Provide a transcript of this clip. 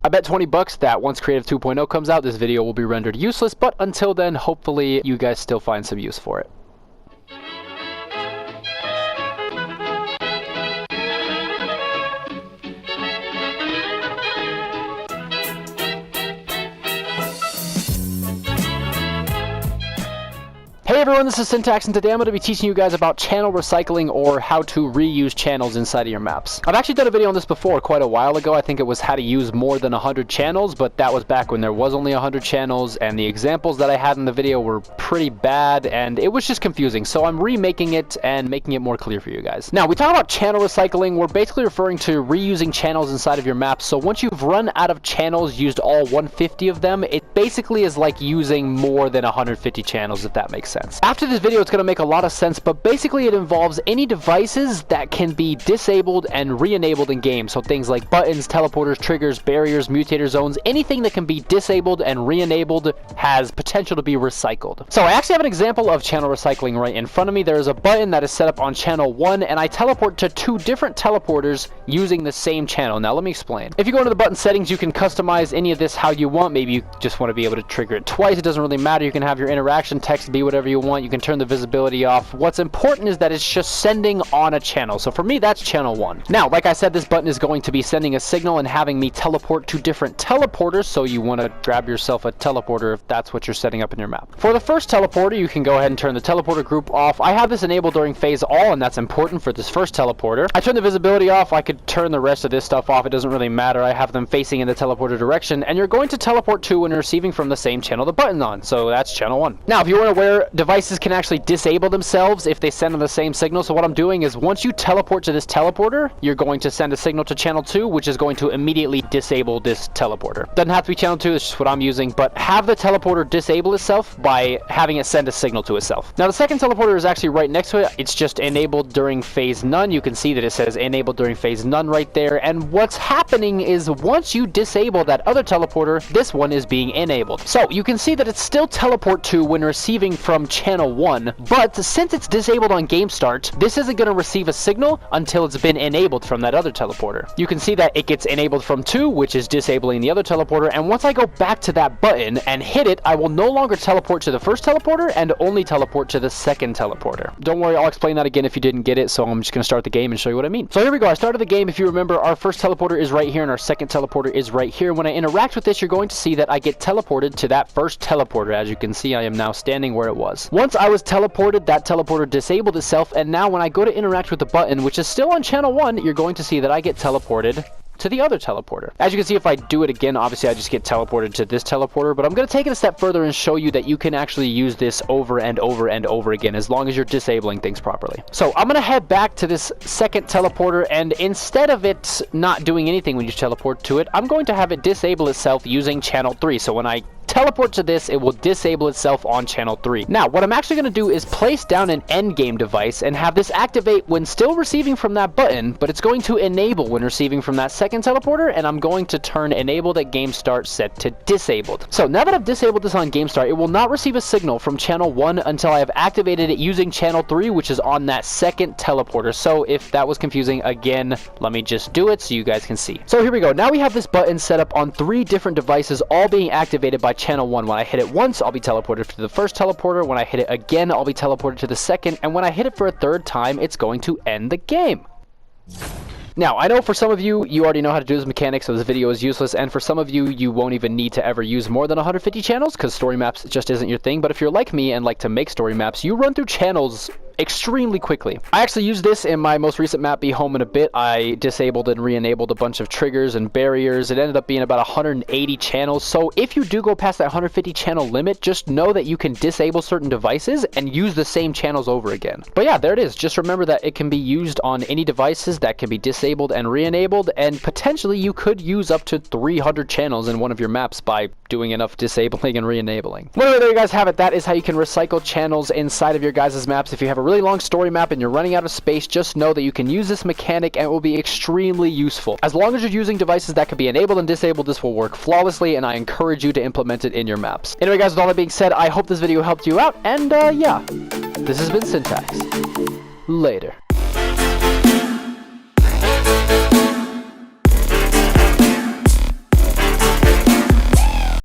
I bet 20 bucks that once Creative 2.0 comes out, this video will be rendered useless, but until then, hopefully you guys still find some use for it. Hey everyone, this is Syntax, and today I'm going to be teaching you guys about channel recycling, or how to reuse channels inside of your maps. I've actually done a video on this before quite a while ago. I think it was how to use more than 100 channels, but that was back when there was only 100 channels, and the examples that I had in the video were pretty bad, and it was just confusing. So I'm remaking it and making it more clear for you guys. Now, we talk about channel recycling. We're basically referring to reusing channels inside of your map. So once you've run out of channels, used all 150 of them, it basically is like using more than 150 channels, if that makes sense. After this video, it's going to make a lot of sense, but basically it involves any devices that can be disabled and re-enabled in game. So things like buttons, teleporters, triggers, barriers, mutator zones, anything that can be disabled and re-enabled has potential to be recycled. So I actually have an example of channel recycling right in front of me. There is a button that is set up on channel 1, and I teleport to 2 different teleporters using the same channel. Now let me explain. If you go into the button settings, you can customize any of this how you want. Maybe you just want to be able to trigger it twice. It doesn't really matter. You can have your interaction text be whatever you want. You can turn the visibility off. What's important is that it's just sending on a channel. So for me, that's channel 1. Now, like I said, this button is going to be sending a signal and having me teleport to different teleporters. So you want to grab yourself a teleporter if that's what you're setting up in your map. For the first teleporter, you can go ahead and turn the teleporter group off. I have this enabled during phase all, and that's important for this first teleporter. I turn the visibility off. I could turn the rest of this stuff off. It doesn't really matter. I have them facing in the teleporter direction, and you're going to teleport to and receiving from the same channel the button's on. So that's channel 1. Now, if you weren't aware, devices can actually disable themselves if they send on the same signal. So what I'm doing is once you teleport to this teleporter, you're going to send a signal to channel 2, which is going to immediately disable this teleporter. Doesn't have to be channel 2, it's just what I'm using, but have the teleporter disable itself by having it send a signal to itself. Now the second teleporter is actually right next to it. It's just enabled during phase none. You can see that it says enabled during phase none right there, and what's happening is once you disable that other teleporter, this one is being enabled. So you can see that it's still teleport to when receiving from channel 1, but since it's disabled on game start, this isn't going to receive a signal until it's been enabled from that other teleporter. You can see that it gets enabled from 2, which is disabling the other teleporter, and once I go back to that button and hit it, I will no longer teleport to the first teleporter and only teleport to the second teleporter. Don't worry, I'll explain that again if you didn't get it, so I'm just going to start the game and show you what I mean. So here we go, I started the game. If you remember, our first teleporter is right here and our second teleporter is right here. When I interact with this, you're going to see that I get teleported to that first teleporter. As you can see, I am now standing where it was. Once I was teleported, that teleporter disabled itself, and now when I go to interact with the button, which is still on channel 1, you're going to see that I get teleported to the other teleporter. As you can see, if I do it again, obviously I just get teleported to this teleporter, but I'm going to take it a step further and show you that you can actually use this over and over and over again as long as you're disabling things properly. So I'm going to head back to this second teleporter, and instead of it not doing anything when you teleport to it, I'm going to have it disable itself using channel 3. So when I teleport to this, it will disable itself on channel 3. Now, what I'm actually going to do is place down an endgame device and have this activate when still receiving from that button, but it's going to enable when receiving from that second teleporter, and I'm going to turn enabled at game start set to disabled. So now that I've disabled this on game start, it will not receive a signal from channel 1 until I have activated it using channel 3, which is on that second teleporter. So if that was confusing, again, let me just do it so you guys can see. So here we go. Now we have this button set up on 3 different devices, all being activated by channel 1. When I hit it once, I'll be teleported to the first teleporter. When I hit it again, I'll be teleported to the second. And when I hit it for a third time, it's going to end the game. Now, I know for some of you, you already know how to do this mechanic, so this video is useless, and for some of you, you won't even need to ever use more than 150 channels, because story maps just isn't your thing. But if you're like me and like to make story maps, you run through channels extremely quickly. I actually used this in my most recent map, Be Home in a Bit. I disabled and re-enabled a bunch of triggers and barriers. It ended up being about 180 channels. So if you do go past that 150 channel limit, just know that you can disable certain devices and use the same channels over again. But yeah, there it is. Just remember that it can be used on any devices that can be disabled and re-enabled, and potentially you could use up to 300 channels in one of your maps by doing enough disabling and re-enabling. Well, there you guys have it. That is how you can recycle channels inside of your guys' maps. If you have a really long story map and you're running out of space, just know that you can use this mechanic and it will be extremely useful. As long as you're using devices that can be enabled and disabled, this will work flawlessly, and I encourage you to implement it in your maps. Anyway guys, with all that being said, I hope this video helped you out, and yeah, this has been Syntax. Later.